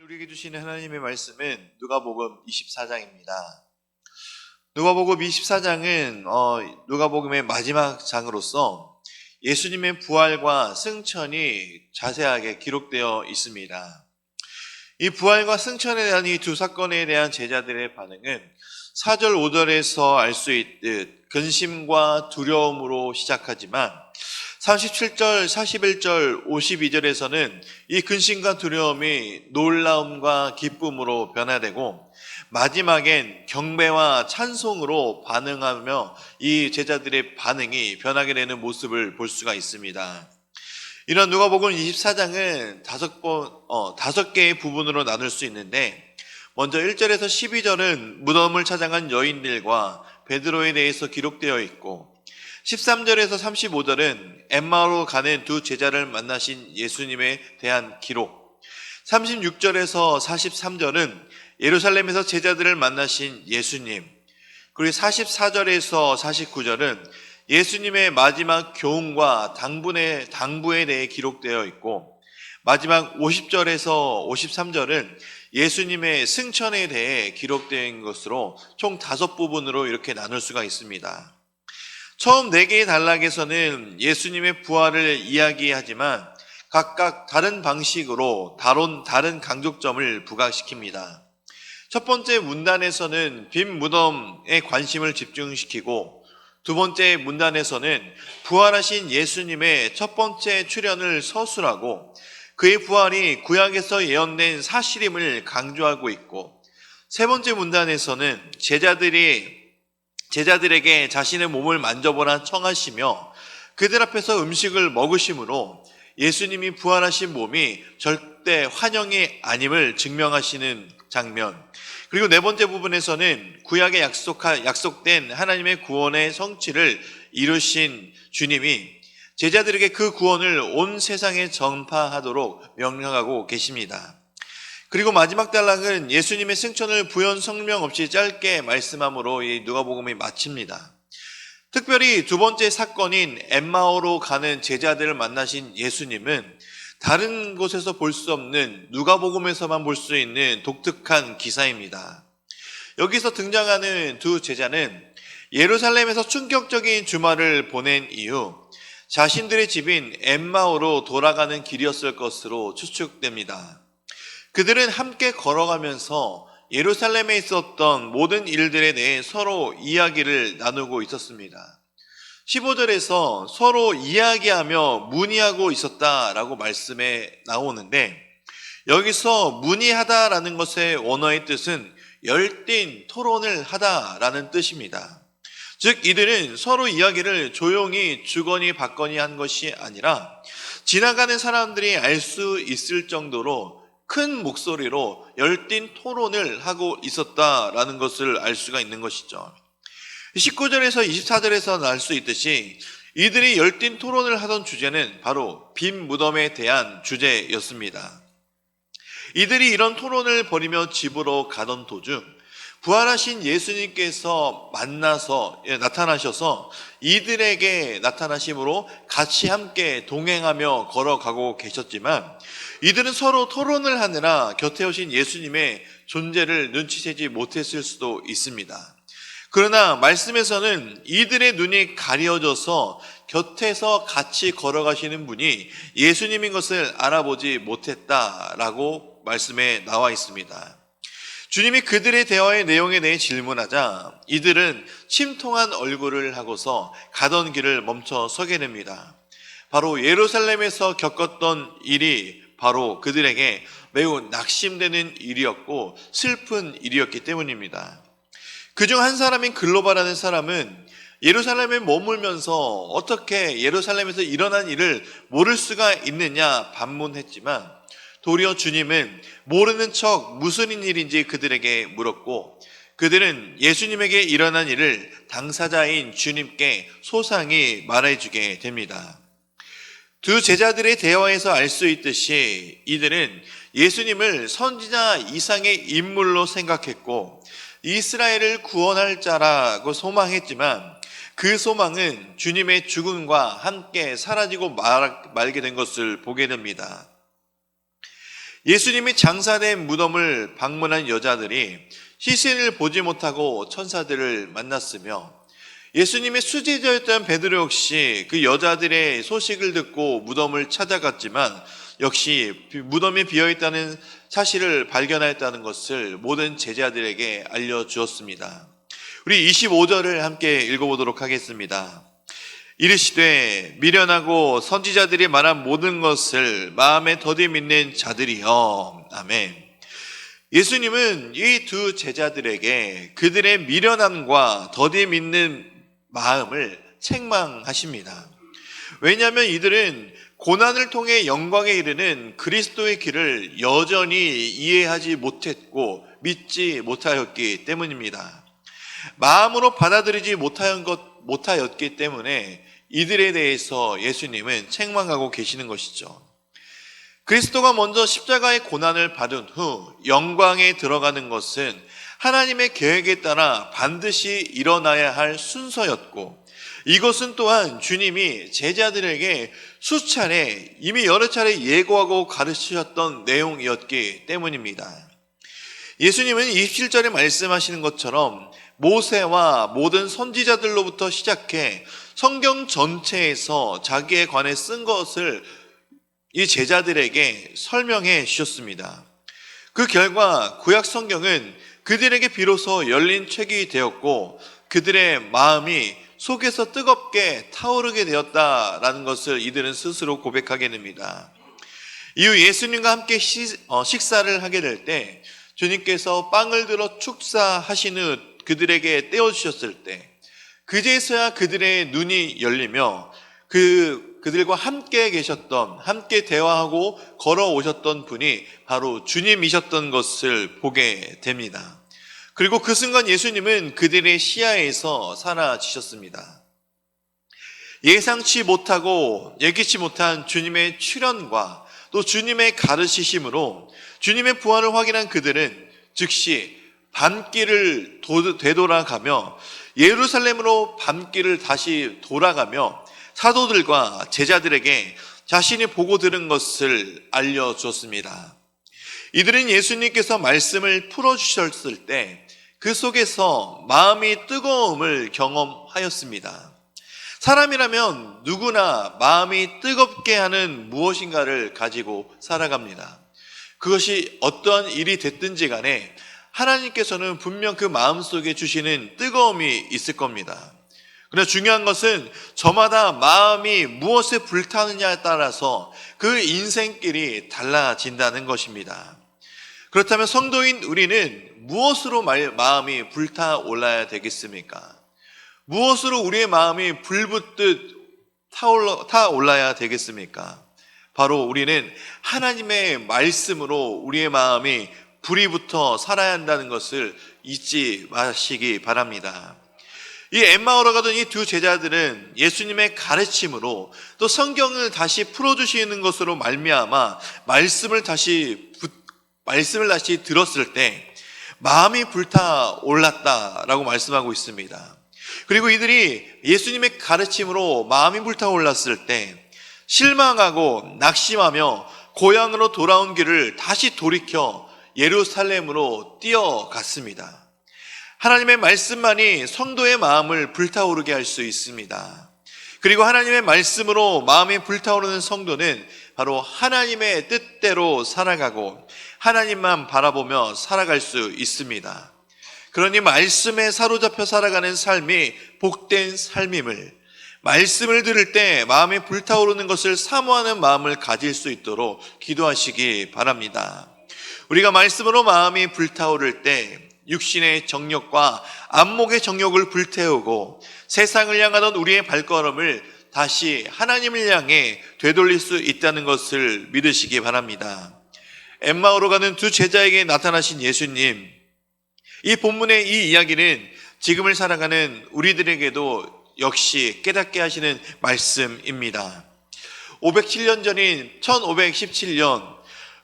우리에게 주시는 하나님의 말씀은 누가복음 24장입니다. 누가복음 24장은 누가복음의 마지막 장으로서 예수님의 부활과 승천이 자세하게 기록되어 있습니다. 이 부활과 승천에 대한 이 두 사건에 대한 제자들의 반응은 4절 5절에서 알 수 있듯 근심과 두려움으로 시작하지만 37절, 41절, 52절에서는 이 근심과 두려움이 놀라움과 기쁨으로 변화되고 마지막엔 경배와 찬송으로 반응하며 이 제자들의 반응이 변하게 되는 모습을 볼 수가 있습니다. 이런 누가복음 24장은 다섯 개의 부분으로 나눌 수 있는데 먼저 1절에서 12절은 무덤을 찾아간 여인들과 베드로에 대해서 기록되어 있고 13절에서 35절은 엠마오로 가는 두 제자를 만나신 예수님에 대한 기록 36절에서 43절은 예루살렘에서 제자들을 만나신 예수님 그리고 44절에서 49절은 예수님의 마지막 교훈과 당부에 대해 기록되어 있고 마지막 50절에서 53절은 예수님의 승천에 대해 기록된 것으로 총 5부분으로 이렇게 나눌 수가 있습니다. 처음 4개의 단락에서는 예수님의 부활을 이야기하지만 각각 다른 방식으로 다른 강조점을 부각시킵니다. 첫 번째 문단에서는 빈 무덤에 관심을 집중시키고 두 번째 문단에서는 부활하신 예수님의 첫 번째 출현을 서술하고 그의 부활이 구약에서 예언된 사실임을 강조하고 있고 세 번째 문단에서는 제자들에게 자신의 몸을 만져보라 청하시며 그들 앞에서 음식을 먹으심으로 예수님이 부활하신 몸이 절대 환영이 아님을 증명하시는 장면 그리고 네 번째 부분에서는 구약에 약속된 하나님의 구원의 성취를 이루신 주님이 제자들에게 그 구원을 온 세상에 전파하도록 명령하고 계십니다. 그리고 마지막 단락은 예수님의 승천을 부연 설명 없이 짧게 말씀함으로 이 누가복음이 마칩니다. 특별히 두 번째 사건인 엠마오로 가는 제자들을 만나신 예수님은 다른 곳에서 볼 수 없는 누가복음에서만 볼 수 있는 독특한 기사입니다. 여기서 등장하는 두 제자는 예루살렘에서 충격적인 주말을 보낸 이후 자신들의 집인 엠마오로 돌아가는 길이었을 것으로 추측됩니다. 그들은 함께 걸어가면서 예루살렘에 있었던 모든 일들에 대해 서로 이야기를 나누고 있었습니다. 15절에서 서로 이야기하며 문의하고 있었다라고 말씀에 나오는데 여기서 문의하다라는 것의 원어의 뜻은 열띤 토론을 하다라는 뜻입니다. 즉 이들은 서로 이야기를 조용히 주거니 받거니 한 것이 아니라 지나가는 사람들이 알 수 있을 정도로 큰 목소리로 열띤 토론을 하고 있었다라는 것을 알 수가 있는 것이죠. 19절에서 24절에서 알 수 있듯이 이들이 열띤 토론을 하던 주제는 바로 빈 무덤에 대한 주제였습니다. 이들이 이런 토론을 벌이며 집으로 가던 도중 부활하신 예수님께서 나타나셔서 이들에게 나타나심으로 같이 함께 동행하며 걸어가고 계셨지만 이들은 서로 토론을 하느라 곁에 오신 예수님의 존재를 눈치채지 못했을 수도 있습니다. 그러나 말씀에서는 이들의 눈이 가려져서 곁에서 같이 걸어가시는 분이 예수님인 것을 알아보지 못했다라고 말씀에 나와 있습니다. 주님이 그들의 대화의 내용에 대해 질문하자 이들은 침통한 얼굴을 하고서 가던 길을 멈춰 서게 됩니다. 바로 예루살렘에서 겪었던 일이 바로 그들에게 매우 낙심되는 일이었고 슬픈 일이었기 때문입니다. 그중 한 사람인 글로바라는 사람은 예루살렘에 머물면서 어떻게 예루살렘에서 일어난 일을 모를 수가 있느냐 반문했지만 도리어 주님은 모르는 척 무슨 일인지 그들에게 물었고 그들은 예수님에게 일어난 일을 당사자인 주님께 소상히 말해주게 됩니다. 두 제자들의 대화에서 알 수 있듯이 이들은 예수님을 선지자 이상의 인물로 생각했고 이스라엘을 구원할 자라고 소망했지만 그 소망은 주님의 죽음과 함께 사라지고 말게 된 것을 보게 됩니다. 예수님이 장사된 무덤을 방문한 여자들이 시신을 보지 못하고 천사들을 만났으며, 예수님의 수제자였던 베드로 역시 그 여자들의 소식을 듣고 무덤을 찾아갔지만 역시 무덤이 비어있다는 사실을 발견하였다는 것을 모든 제자들에게 알려주었습니다. 우리 25절을 함께 읽어보도록 하겠습니다. 이르시되 미련하고 선지자들이 말한 모든 것을 마음에 더디 믿는 자들이여. 아멘. 예수님은 이 두 제자들에게 그들의 미련함과 더디 믿는 마음을 책망하십니다. 왜냐하면 이들은 고난을 통해 영광에 이르는 그리스도의 길을 여전히 이해하지 못했고 믿지 못하였기 때문입니다. 마음으로 받아들이지 못하였기 때문에 이들에 대해서 예수님은 책망하고 계시는 것이죠. 그리스도가 먼저 십자가의 고난을 받은 후 영광에 들어가는 것은 하나님의 계획에 따라 반드시 일어나야 할 순서였고, 이것은 또한 주님이 제자들에게 수차례, 이미 여러 차례 예고하고 가르치셨던 내용이었기 때문입니다. 예수님은 27절에 말씀하시는 것처럼 모세와 모든 선지자들로부터 시작해 성경 전체에서 자기에 관해 쓴 것을 이 제자들에게 설명해 주셨습니다. 그 결과 구약 성경은 그들에게 비로소 열린 책이 되었고 그들의 마음이 속에서 뜨겁게 타오르게 되었다라는 것을 이들은 스스로 고백하게 됩니다. 이후 예수님과 함께 식사를 하게 될 때 주님께서 빵을 들어 축사하신 후 그들에게 떼어주셨을 때 그제서야 그들의 눈이 열리며 그들과 함께 계셨던, 함께 대화하고 걸어오셨던 분이 바로 주님이셨던 것을 보게 됩니다. 그리고 그 순간 예수님은 그들의 시야에서 사라지셨습니다. 예상치 못하고 예기치 못한 주님의 출현과 또 주님의 가르치심으로 주님의 부활을 확인한 그들은 즉시 밤길을 되돌아가며 예루살렘으로 밤길을 다시 돌아가며 사도들과 제자들에게 자신이 보고 들은 것을 알려주었습니다. 이들은 예수님께서 말씀을 풀어주셨을 때 그 속에서 마음이 뜨거움을 경험하였습니다. 사람이라면 누구나 마음이 뜨겁게 하는 무엇인가를 가지고 살아갑니다. 그것이 어떠한 일이 됐든지 간에 하나님께서는 분명 그 마음속에 주시는 뜨거움이 있을 겁니다. 그러나 중요한 것은 저마다 마음이 무엇에 불타느냐에 따라서 그 인생길이 달라진다는 것입니다. 그렇다면 성도인 우리는 무엇으로 마음이 불타올라야 되겠습니까? 무엇으로 우리의 마음이 불붙듯 타올라야 되겠습니까? 바로 우리는 하나님의 말씀으로 우리의 마음이 불이 붙어 살아야 한다는 것을 잊지 마시기 바랍니다. 이 엠마오로 가던 이 두 제자들은 예수님의 가르침으로 또 성경을 다시 풀어주시는 것으로 말미암아 말씀을 다시 들었을 때 마음이 불타올랐다라고 말씀하고 있습니다. 그리고 이들이 예수님의 가르침으로 마음이 불타올랐을 때 실망하고 낙심하며 고향으로 돌아온 길을 다시 돌이켜 예루살렘으로 뛰어갔습니다. 하나님의 말씀만이 성도의 마음을 불타오르게 할 수 있습니다. 그리고 하나님의 말씀으로 마음이 불타오르는 성도는 바로 하나님의 뜻대로 살아가고 하나님만 바라보며 살아갈 수 있습니다. 그러니 말씀에 사로잡혀 살아가는 삶이 복된 삶임을, 말씀을 들을 때 마음이 불타오르는 것을 사모하는 마음을 가질 수 있도록 기도하시기 바랍니다. 우리가 말씀으로 마음이 불타오를 때 육신의 정욕과 안목의 정욕을 불태우고 세상을 향하던 우리의 발걸음을 다시 하나님을 향해 되돌릴 수 있다는 것을 믿으시기 바랍니다. 엠마오로 가는 두 제자에게 나타나신 예수님, 이 본문의 이 이야기는 지금을 살아가는 우리들에게도 역시 깨닫게 하시는 말씀입니다. 507년 전인 1517년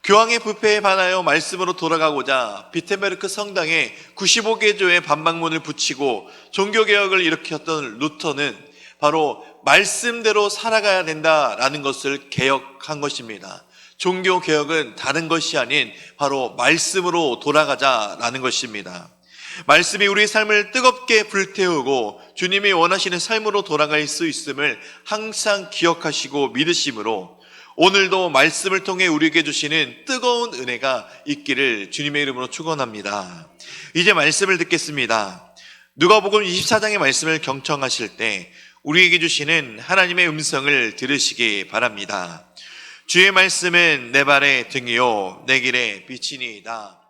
교황의 부패에 반하여 말씀으로 돌아가고자 비텐베르크 성당에 95개 교의 반박문을 붙이고 종교개혁을 일으켰던 루터는 바로 말씀대로 살아가야 된다라는 것을 개혁한 것입니다. 종교 개혁은 다른 것이 아닌 바로 말씀으로 돌아가자라는 것입니다. 말씀이 우리의 삶을 뜨겁게 불태우고 주님이 원하시는 삶으로 돌아갈 수 있음을 항상 기억하시고 믿으심으로 오늘도 말씀을 통해 우리에게 주시는 뜨거운 은혜가 있기를 주님의 이름으로 축원합니다. 이제 말씀을 듣겠습니다. 누가복음 24장의 말씀을 경청하실 때 우리에게 주시는 하나님의 음성을 들으시기 바랍니다. 주의 말씀은 내 발의 등이요 내 길의 빛이니이다.